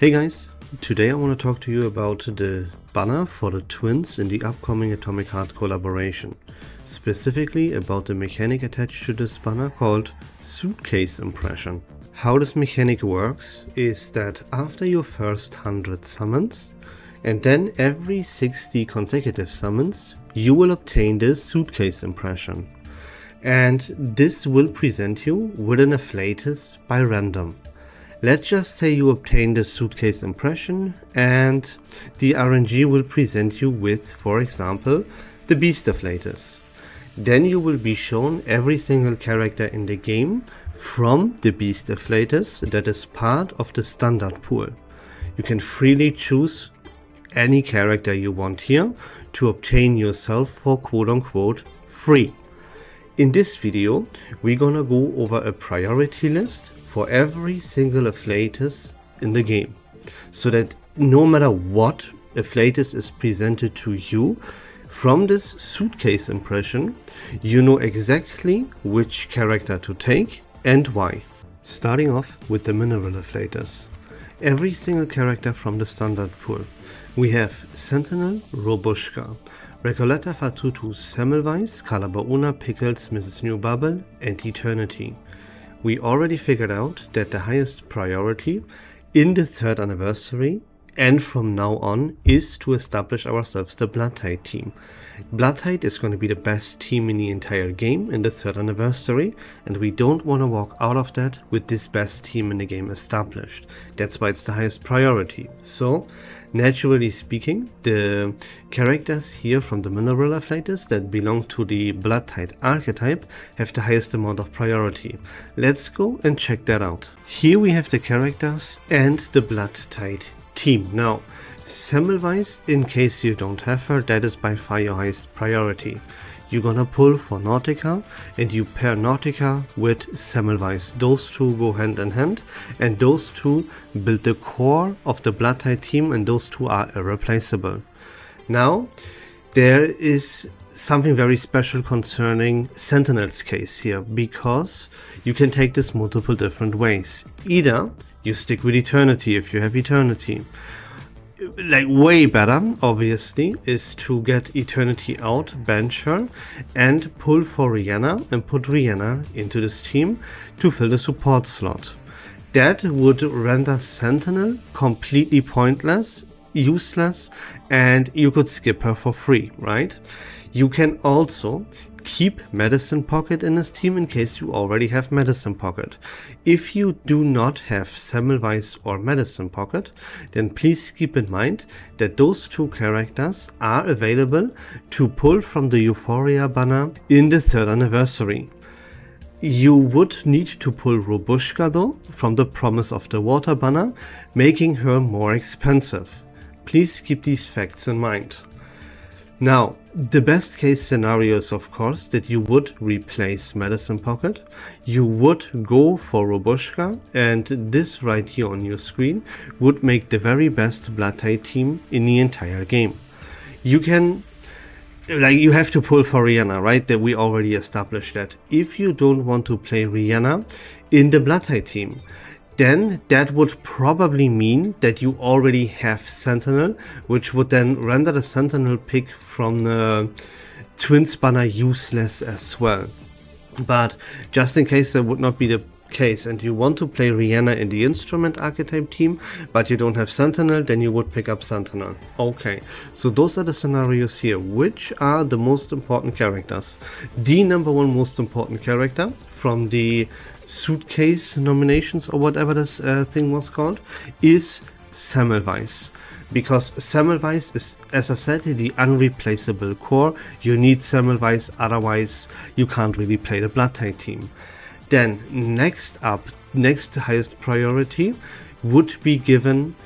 Hey guys, today I want to talk to you about the banner for the twins in the upcoming Atomic Heart collaboration. Specifically about the mechanic attached to this banner called Suitcase impression. How this mechanic works is that after your first 100 summons, and then every 60 consecutive summons, you will obtain this Suitcase impression. And this will present you with an Afflatus by random. Let's just say you obtain the Suitcase impression and the RNG will present you with, for example, the Beast Afflatus. Then you will be shown every single character in the game from the Beast Afflatus that is part of the standard pool. You can freely choose any character you want here to obtain yourself for quote-unquote free. In this video, we're gonna go over a priority list for every single Afflatus in the game, so that no matter what Afflatus is presented to you from this Suitcase impression, you know exactly which character to take and why. Starting off with the Mineral Afflatus. Every single character from the standard pool. We have Sentinel, Robushka, Recoleta Fatutu, Semmelweis, Calabauna, Pickles, Mrs. New Bubble, and Eternity. We already figured out that the highest priority in the 3rd anniversary and from now on is to establish ourselves the Blood Tide team. Blood Tide is going to be the best team in the entire game in the 3rd anniversary, and we don't want to walk out of that with this best team in the game established. That's why it's the highest priority. So, naturally speaking, the characters here from the Mineral Afflatus that belong to the Blood Tide archetype have the highest amount of priority. Let's go and check that out. Here we have the characters and the Blood Tide team. Now, Semmelweis, in case you don't have her, that is by far your highest priority. You're gonna pull for Nautica and you pair Nautica with Semmelweis. Those two go hand in hand and those two build the core of the Blood Tide team, and those two are irreplaceable. Now, there is something very special concerning Sentinel's case here, because you can take this multiple different ways. Either you stick with Eternity if you have Eternity. Like, way better, obviously, is to get Eternity out, bench her, and pull for Rihanna and put Rihanna into this team to fill the support slot. That would render Sentinel completely pointless, useless, and you could skip her for free, right? You can also keep Medicine Pocket in this team in case you already have Medicine Pocket. If you do not have Semmelweis or Medicine Pocket, then please keep in mind that those two characters are available to pull from the Euphoria banner in the 3rd anniversary. You would need to pull Robushka though from the Promise of the Water banner, making her more expensive. Please keep these facts in mind. Now, the best case scenario is of course that you would replace Medicine Pocket, you would go for Robushka, and this right here on your screen would make the very best Blood Tide team in the entire game. You can, you have to pull for Rihanna, right? That we already established that. If you don't want to play Rihanna in the Blood Tide team, then that would probably mean that you already have Sentinel, which would then render the Sentinel pick from the Twins banner useless as well. But just in case that would not be the case and you want to play Rihanna in the Instrument archetype team, but you don't have Sentinel, then you would pick up Sentinel. Okay, so those are the scenarios here. Which are the most important characters? The number one most important character from the Suitcase nominations, or whatever this thing was called, is Semmelweis. Because Semmelweis is, as I said, the unreplaceable core. You need Semmelweis, otherwise you can't really play the Blood Tide team. Then next highest priority would be given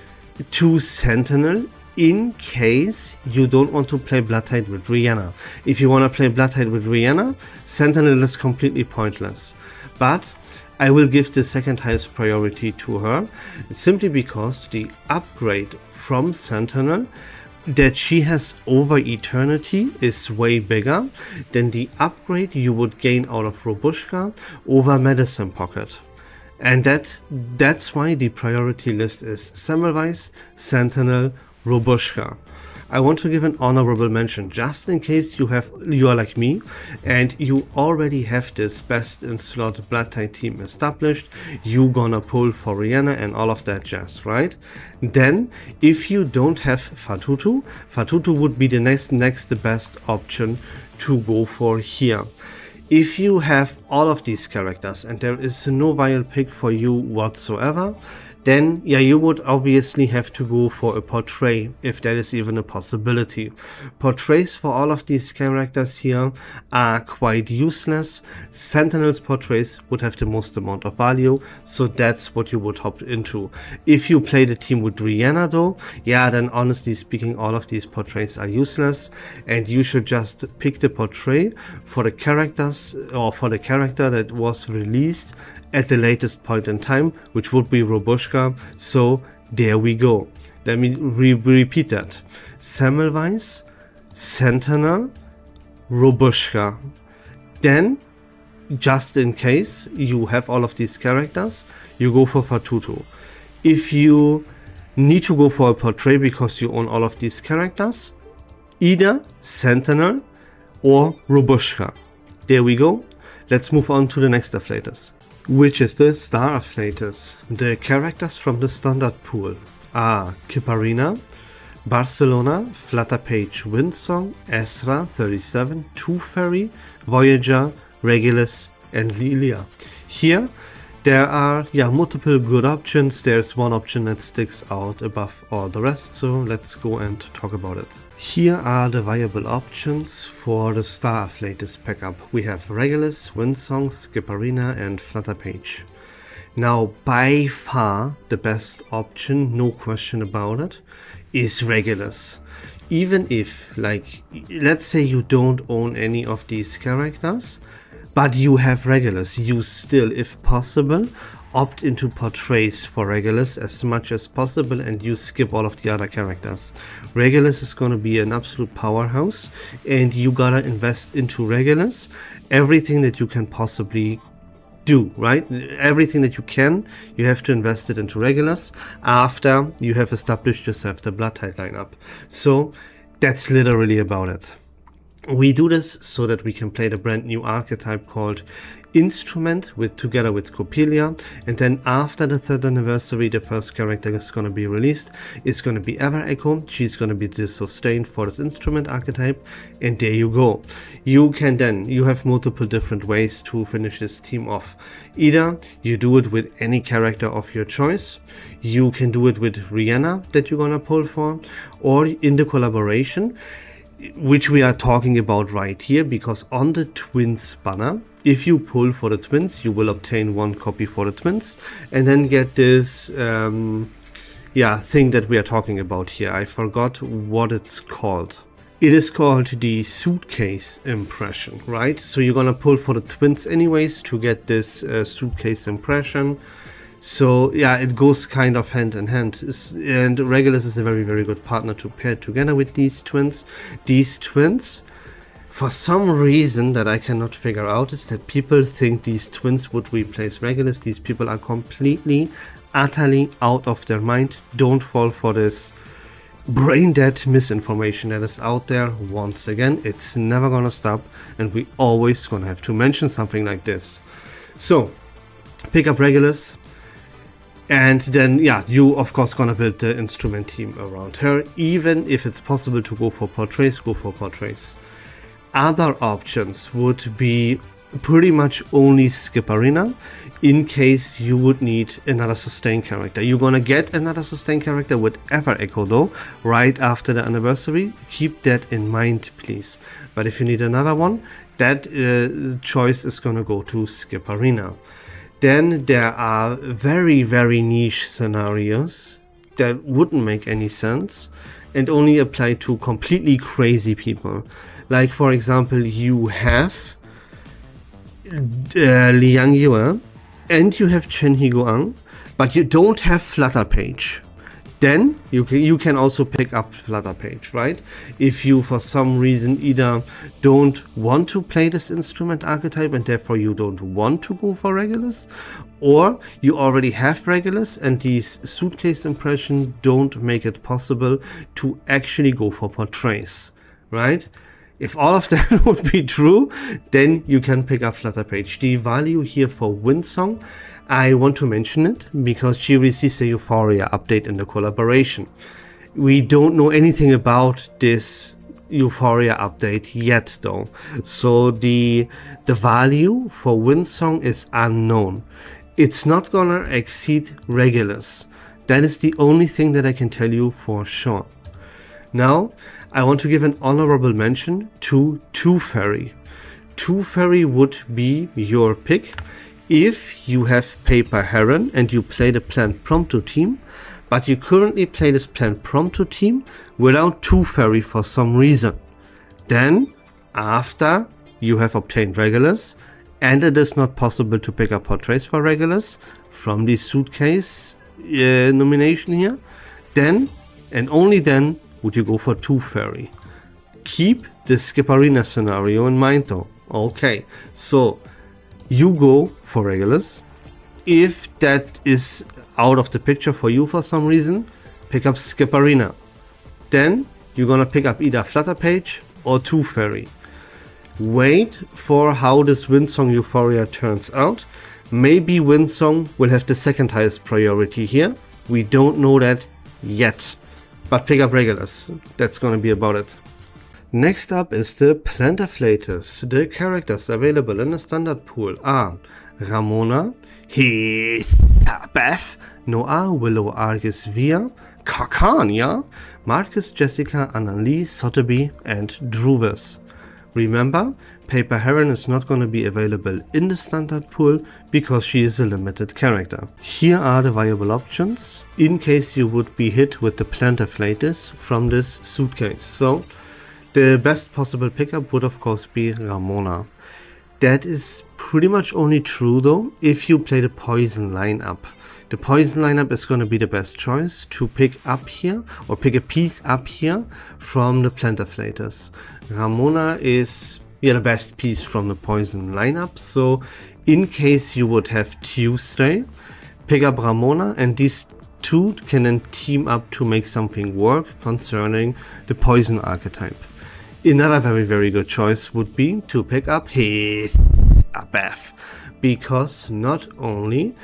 to Sentinel in case you don't want to play Blood Tide with Rihanna. If you want to play Blood Tide with Rihanna, Sentinel is completely pointless. But I will give the second highest priority to her, simply because the upgrade from Sentinel that she has over Eternity is way bigger than the upgrade you would gain out of Robushka over Medicine Pocket. And that's why the priority list is Semmelweis, Sentinel, Robushka. I want to give an honorable mention just in case you are like me and you already have this best in slot blood type team established. You gonna pull for Rihanna and all of that jazz, right? Then if you don't have Fatutu would be the next best option to go for here. If you have all of these characters and there is no viable pick for you whatsoever, then yeah, you would obviously have to go for a portrait, if that is even a possibility. Portraits for all of these characters here are quite useless. Sentinel's portraits would have the most amount of value, so that's what you would hop into. If you play the team with Rihanna though, yeah, then honestly speaking, all of these portraits are useless, and you should just pick the portrait for the characters, or for the character that was released at the latest point in time, which would be Robushka. So there we go. Let me repeat that. Semmelweis, Sentinel, Robushka. Then, just in case you have all of these characters, you go for Fatutu. If you need to go for a portrait because you own all of these characters, either Sentinel or Robushka. There we go. Let's move on to the next Afflatus, which is the Star Afflatus. The characters from the standard pool are Kiparina, Barcelona, Flutterpage, Windsong, Ezra, 37, Tooth Fairy, Voyager, Regulus, and Lilia. Here there are multiple good options. There's one option that sticks out above all the rest, so let's go and talk about it. Here are the viable options for the Star Afflatus pickup. We have Regulus, Windsong, Skipperina, and Flutterpage. Now, by far the best option, no question about it, is Regulus. Even if, like, let's say you don't own any of these characters, but you have Regulus, you still, if possible, opt into portraits for Regulus as much as possible and you skip all of the other characters. Regulus is gonna be an absolute powerhouse and you gotta invest into Regulus everything that you can possibly do, right? Everything that you can, you have to invest it into Regulus after you have established yourself the blood type lineup. So that's literally about it. We do this so that we can play the brand new archetype called Instrument together with Coppelia, and then after the 3rd anniversary the first character is going to be released. It's going to be Ever Echo. She's going to be the sustain for this Instrument archetype, and there you go. You have multiple different ways to finish this team off. Either you do it with any character of your choice, you can do it with Rihanna that you're gonna pull for, or in the collaboration, which we are talking about right here, because on the Twins banner, if you pull for the Twins, you will obtain one copy for the Twins and then get this thing that we are talking about here. I forgot what it's called. It is called the Suitcase impression, right? So you're gonna pull for the Twins anyways to get this Suitcase impression. So yeah, it goes kind of hand in hand, and Regulus is a very, very good partner to pair together with these twins. These twins, for some reason that I cannot figure out, is that people think these twins would replace Regulus. These people are completely, utterly out of their mind. Don't fall for this brain dead misinformation that is out there. Once again, it's never gonna stop, and we always gonna have to mention something like this. So, pick up Regulus. And then, you of course gonna build the Instrument team around her. Even if it's possible to go for portraits, go for portraits. Other options would be pretty much only Skipperina, in case you would need another sustain character. You're gonna get another sustain character with Ever Echo though, right after the anniversary. Keep that in mind, please. But if you need another one, that choice is gonna go to Skipperina. Then there are very, very niche scenarios that wouldn't make any sense and only apply to completely crazy people. Like, for example, you have Liang Yue and you have Chen Higuang, but you don't have Flutterpage. Then you can also pick up Flutter Page, right? If you for some reason either don't want to play this instrument archetype and therefore you don't want to go for Regulus, or you already have Regulus and these Suitcase impressions don't make it possible to actually go for Portraits, right? If all of that would be true, then you can pick up Flutter Page. The value here for Windsong, I want to mention it because she receives a Euphoria update in the collaboration. We don't know anything about this Euphoria update yet though, so the value for Windsong is unknown. It's not gonna exceed Regulus. That is the only thing that I can tell you for sure. Now, I want to give an honorable mention to Two Fairy. Two Fairy would be your pick if you have Paper Heron and you play the Plant Prompto team, but you currently play this Plant Prompto team without Two Fairy for some reason. Then, after you have obtained Regulus, and it is not possible to pick up Portraits for Regulus from the Suitcase nomination here, then and only then would you go for Two Fairy. Keep the Skipperina scenario in mind though. Okay, so you go for Regulus. If that is out of the picture for you for some reason, pick up Skipperina. Then you're gonna pick up either Flutter Page or Two Fairy. Wait for how this Windsong Euphoria turns out. Maybe Windsong will have the second highest priority here. We don't know that yet. But pick up Regulus. That's gonna be about it. Next up is the Plant Afflatus. The characters available in the standard pool are Ramona, Beth, Noah, Willow, Argus, Via, Carcania, Marcus, Jessica, Annalie, Sotheby, and Druvis. Remember, Paper Heron is not going to be available in the standard pool because she is a limited character. Here are the viable options in case you would be hit with the Plant Afflatus from this Suitcase. So, the best possible pickup would of course be Ramona. That is pretty much only true though if you play the Poison lineup. The Poison lineup is going to be the best choice to pick up here, or pick a piece up here from the Plant Afflatus. Ramona is the best piece from the Poison lineup, so in case you would have Tuesday, pick up Ramona and these two can then team up to make something work concerning the Poison archetype. Another very good choice would be to pick up Beth, because not only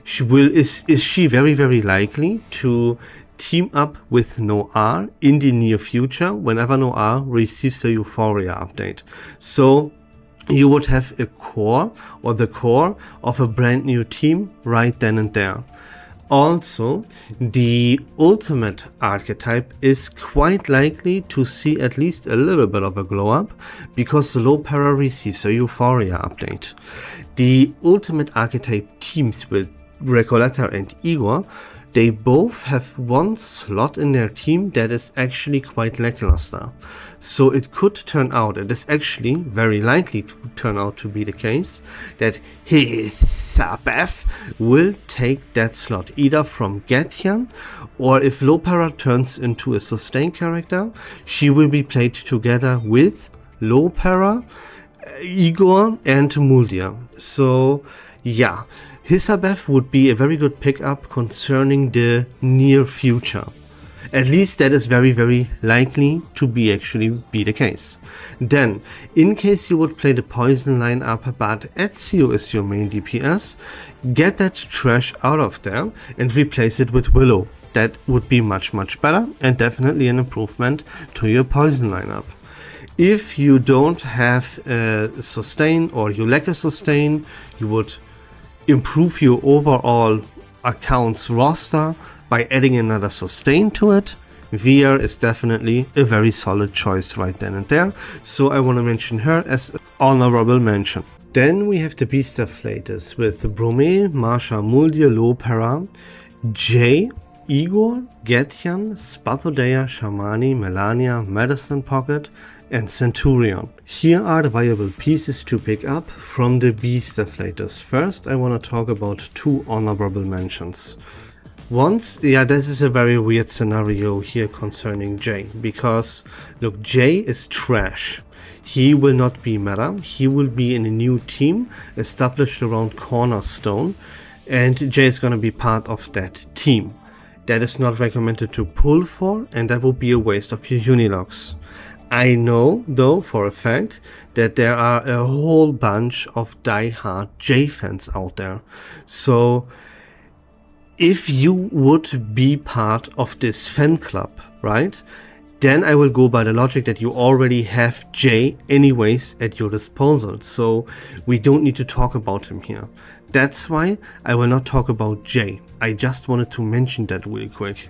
is she very likely to team up with Noir in the near future whenever Noir receives a Euphoria update. So you would have a core, or the core of a brand new team right then and there. Also, the ultimate archetype is quite likely to see at least a little bit of a glow up because Low Para receives a Euphoria update. The ultimate archetype teams with Recoleta and Igor, they both have one slot in their team that is actually quite lackluster. So it could turn out, it is actually very likely to turn out to be the case, that Beth will take that slot either from Gatian, or if Lopera turns into a sustain character, she will be played together with Lopera, Igor and Muldia. So yeah, Hisabeth would be a very good pickup concerning the near future. At least that is very likely to be the case. Then, in case you would play the Poison lineup but Ezio is your main DPS, get that trash out of there and replace it with Willow. That would be much better and definitely an improvement to your Poison lineup. If you don't have a sustain or you lack a sustain, you would improve your overall account's roster by adding another sustain to it. Via is definitely a very solid choice right then and there, so I want to mention her as an honorable mention. Then we have the Beast Afflatus with Bromé, Marsha, Muldia, Lopera, Jay, Igor, Getian, Spathodea, Shamani, Melania, Medicine Pocket and Centurion. Here are the viable pieces to pick up from the Beast Afflatus. First, I want to talk about two honorable mentions. This is a very weird scenario here concerning Jay, because look, Jay is trash. He will not be meta, he will be in a new team established around Cornerstone, and Jay is gonna be part of that team. That is not recommended to pull for, and that would be a waste of your Unilogs. I know, though, for a fact, that there are a whole bunch of die-hard Jay fans out there. So if you would be part of this fan club, right, then I will go by the logic that you already have Jay anyways at your disposal, so we don't need to talk about him here. That's why I will not talk about Jay. I just wanted to mention that really quick.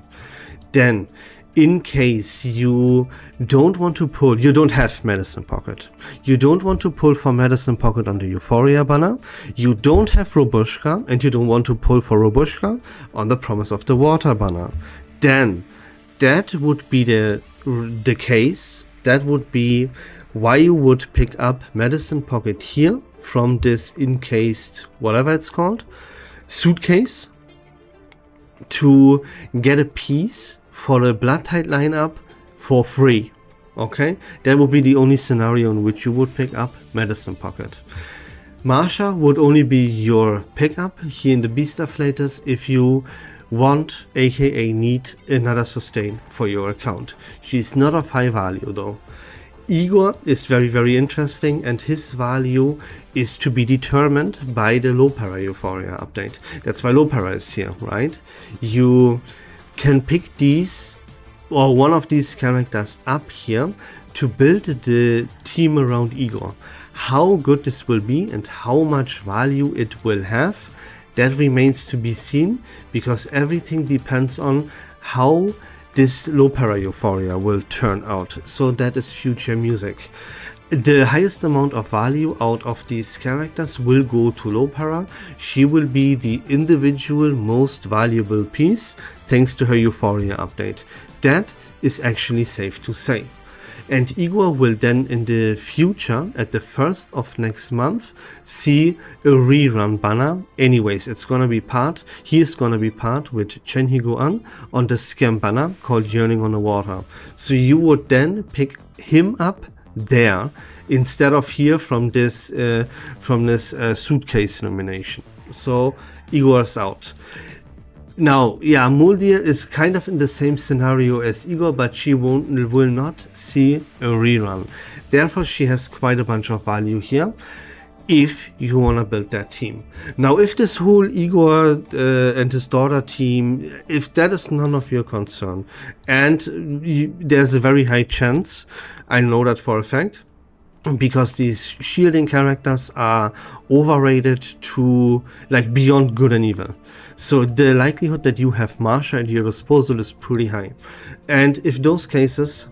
Then, in case you don't want to pull, you don't have Medicine Pocket, you don't want to pull for Medicine Pocket on the Euphoria banner, you don't have Robushka, and you don't want to pull for Robushka on the Promise of the Water banner, then that would be the case. That would be why you would pick up Medicine Pocket here from this encased, whatever it's called, suitcase, to get a piece for the Blood Tide lineup for free. Okay, that would be the only scenario in which you would pick up Medicine Pocket. Marsha would only be your pickup here in the Beast Afflatus if you want, aka need, another sustain for your account. She's not of high value though. Igor is very interesting, and his value is to be determined by the Lopera Euphoria update. That's why Lopera is here, right? You can pick these or one of these characters up here to build the team around Igor. How good this will be and how much value it will have, that remains to be seen, because everything depends on how this Lopera Euphoria will turn out. So that is future music. The highest amount of value out of these characters will go to Lopera. She will be the individual most valuable piece thanks to her Euphoria update. That is actually safe to say. And Igor will then in the future, at the 1st of next month, see a rerun banner. Anyways, it's gonna be part, he is gonna be part with Chen Higuan on the scam banner called Yearning on the Water. So you would then pick him up there instead of here from this suitcase nomination. So Igor's out. Now, yeah, Muldir is kind of in the same scenario as Igor, but she will not see a rerun. Therefore, she has quite a bunch of value here if you want to build that team. Now, if this whole Igor and his daughter team, if that is none of your concern, and there's a very high chance, I know that for a fact, because these shielding characters are overrated to like beyond good and evil. So the likelihood that you have Marsha at your disposal is pretty high. And if those cases,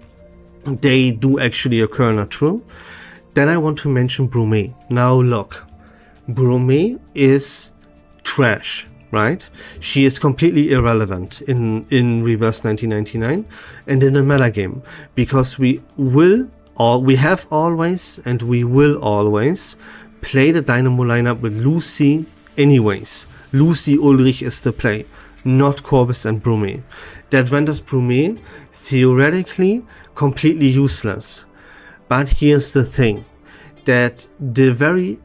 they do actually occur, not true, then I want to mention Brume. Now look, Brume is trash, right? She is completely irrelevant in Reverse 1999 and in the meta game, because we have always and we will always play the Dynamo lineup with Lucy anyways. Lucy Ulrich is the play, not Corvus and Brume. That renders Brume theoretically completely useless. But here's the thing, that the very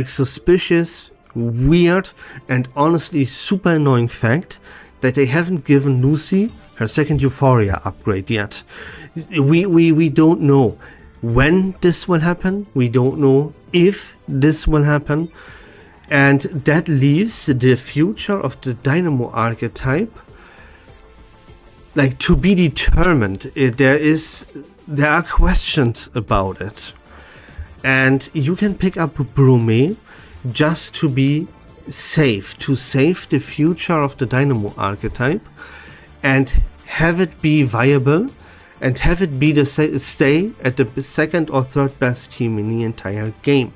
suspicious, weird and honestly super annoying fact that they haven't given Lucy her second Euphoria upgrade yet. We don't know when this will happen, we don't know if this will happen, and that leaves the future of the Dynamo archetype to be determined. There are questions about it, and you can pick up Brume just to be safe, to save the future of the Dynamo archetype and have it be viable and have it be stay at the second or third best team in the entire game.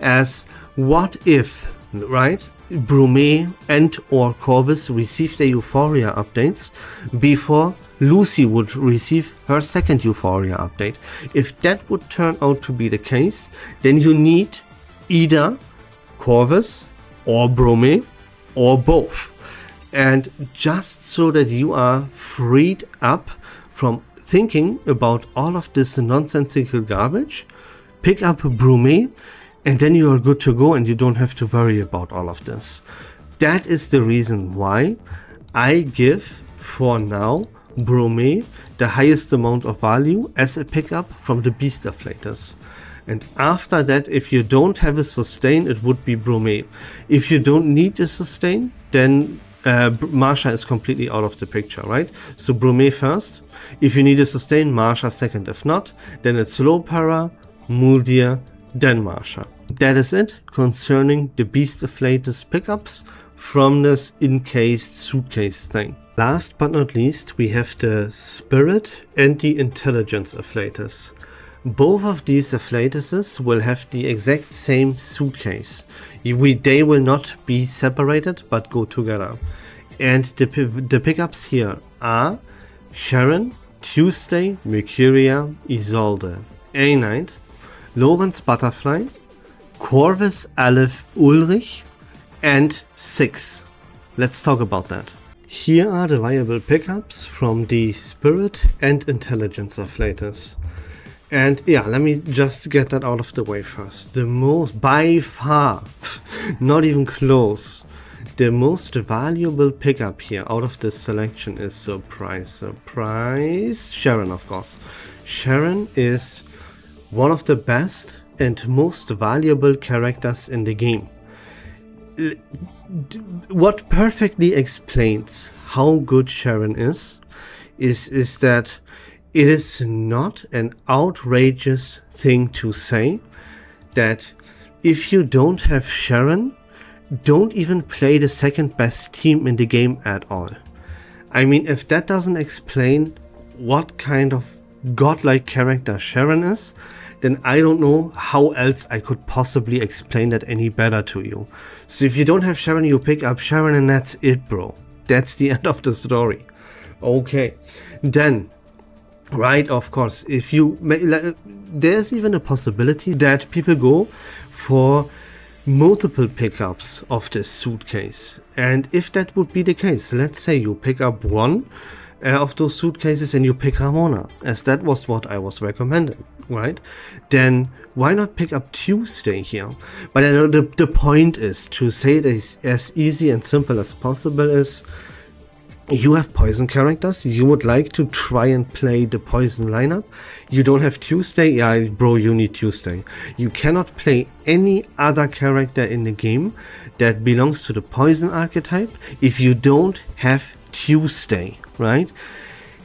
As what if, right, Brume and or Corvus receive their Euphoria updates before Lucy would receive her second Euphoria update? If that would turn out to be the case, then you need either Corvus or Brume or both. And just so that you are freed up from thinking about all of this nonsensical garbage, pick up Brume, and then you are good to go and you don't have to worry about all of this. That is the reason why I give, for now, Brume the highest amount of value as a pickup from the Beast Afflatus. And after that, if you don't have a sustain, it would be Brume. If you don't need a sustain, then Marsha is completely out of the picture, right? So Brume first. If you need a sustain, Marsha second. If not, then it's low para, Muldir, then Marsha. That is it concerning the Beast Afflatus pickups from this encased suitcase thing. Last but not least, we have the Spirit and the Intelligence Afflatus. Both of these Afflatuses will have the exact same suitcase. They will not be separated but go together. And the pickups here are Sharon, Tuesday, Mercuria, Isolde, A-Knight, Lawrence Butterfly, Corvus Aleph Ulrich, and 6. Let's talk about that. Here are the viable pickups from the Spirit and Intelligence Afflatus. And yeah, let me just get that out of the way first. The most, by far, not even close, the most valuable pickup here out of this selection is, surprise, Sharon, of course. Sharon is one of the best and most valuable characters in the game. What perfectly explains how good Sharon is that it is not an outrageous thing to say that if you don't have Sharon, don't even play the second best team in the game at all. I mean, if that doesn't explain what kind of godlike character Sharon is, then I don't know how else I could possibly explain that any better to you. So if you don't have Sharon, you pick up Sharon and that's it, bro. That's the end of the story. Okay, then, right, of course, if you there's even a possibility that people go for multiple pickups of this suitcase. And if that would be the case, let's say you pick up one of those suitcases and you pick Ramona, as that was what I was recommending, right? Then why not pick up Tuesday here? But I know the point is to say it as easy and simple as possible is you have poison characters, you would like to try and play the poison lineup, you don't have Tuesday, yeah bro, you need Tuesday. You cannot play any other character in the game that belongs to the poison archetype if you don't have Tuesday, right?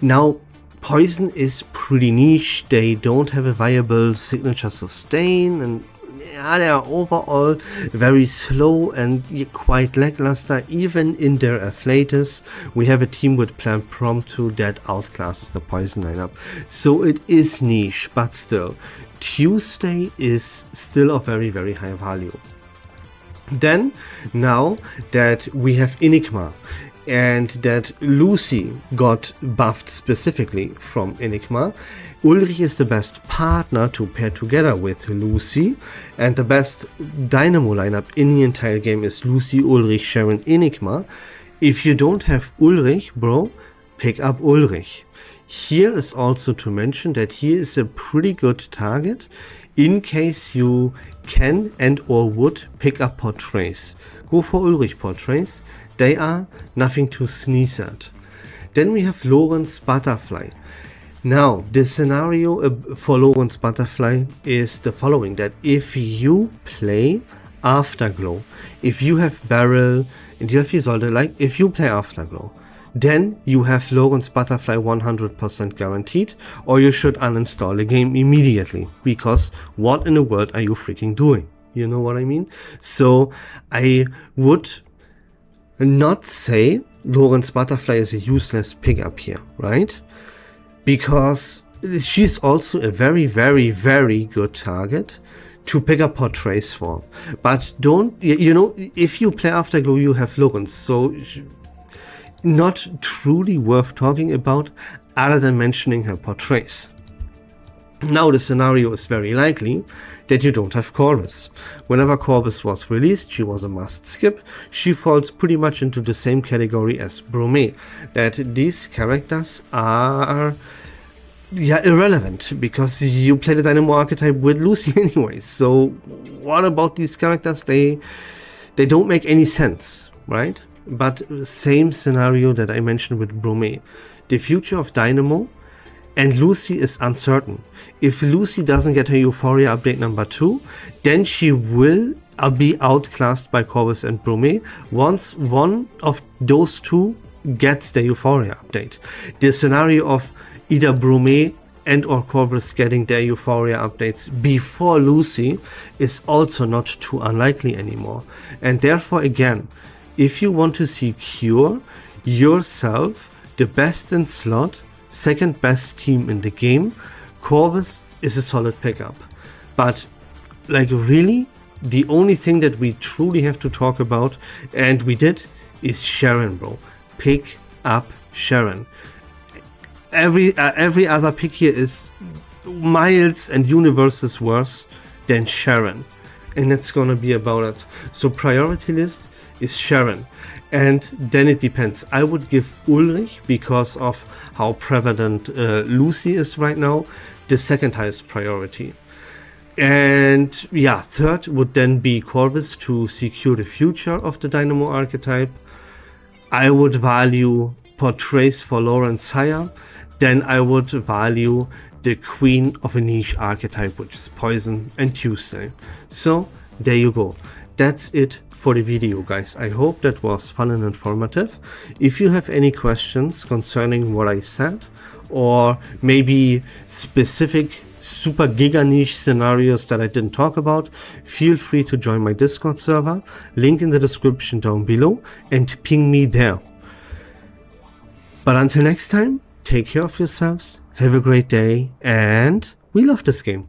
Now, poison is pretty niche, they don't have a viable signature sustain, and yeah, they are overall very slow and quite lackluster. Even in their Afflatus, we have a team with Plant Prompto that outclasses the poison lineup. So it is niche, but still, Tuesday is still of very, very high value. Then, now that we have Enigma, and that Lucy got buffed specifically from Enigma, Ulrich is the best partner to pair together with Lucy, and the best Dynamo lineup in the entire game is Lucy, Ulrich, Sharon, Enigma. If you don't have Ulrich, bro, pick up Ulrich. Here is also to mention that he is a pretty good target in case you can and or would pick up portraits. Go for Ulrich portraits. They are nothing to sneeze at. Then we have Lawrence Butterfly. Now, the scenario for Lawrence Butterfly is the following, that if you play Afterglow, if you have Beryl and you have Isolde, like if you play Afterglow, then you have Lawrence Butterfly 100% guaranteed, or you should uninstall the game immediately, because what in the world are you freaking doing? You know what I mean? So I would not say Lawrence Butterfly is a useless pickup here, right? Because she's also a very, very, very good target to pick up portraits for. But don't, you know, if you play Afterglow, you have Lawrence, so not truly worth talking about other than mentioning her portraits. Now the scenario is very likely that you don't have Corvus. Whenever Corvus was released, she was a must skip. She falls pretty much into the same category as Bromé, that these characters are irrelevant because you play the Dynamo archetype with Lucy anyway. So what about these characters? They don't make any sense, right? But same scenario that I mentioned with Bromé. The future of Dynamo and Lucy is uncertain. If Lucy doesn't get her Euphoria update number 2, then she will be outclassed by Corvus and Bromé once one of those two gets the Euphoria update. The scenario of either Bromé and or Corvus getting their Euphoria updates before Lucy is also not too unlikely anymore. And therefore, again, if you want to secure yourself the best in slot, second best team in the game, Corvus is a solid pickup. But like really, the only thing that we truly have to talk about, and we did, is Sharon, bro. Pick up Sharon. Every other pick here is miles and universes worse than Sharon, and it's gonna be about it. So priority list is Sharon, and then it depends. I would give Ulrich, because of how prevalent Lucy is right now, the second highest priority. And yeah, third would then be Corvus to secure the future of the Dynamo archetype. I would value Portraits for Lawrence Sire. Then I would value the queen of a niche archetype, which is Poison and Tuesday. So there you go. That's it for the video, guys. I hope that was fun and informative. If you have any questions concerning what I said, or maybe specific super giga niche scenarios that I didn't talk about, feel free to join my Discord server, link in the description down below, and ping me there. But until next time, take care of yourselves, have a great day, and we love this game.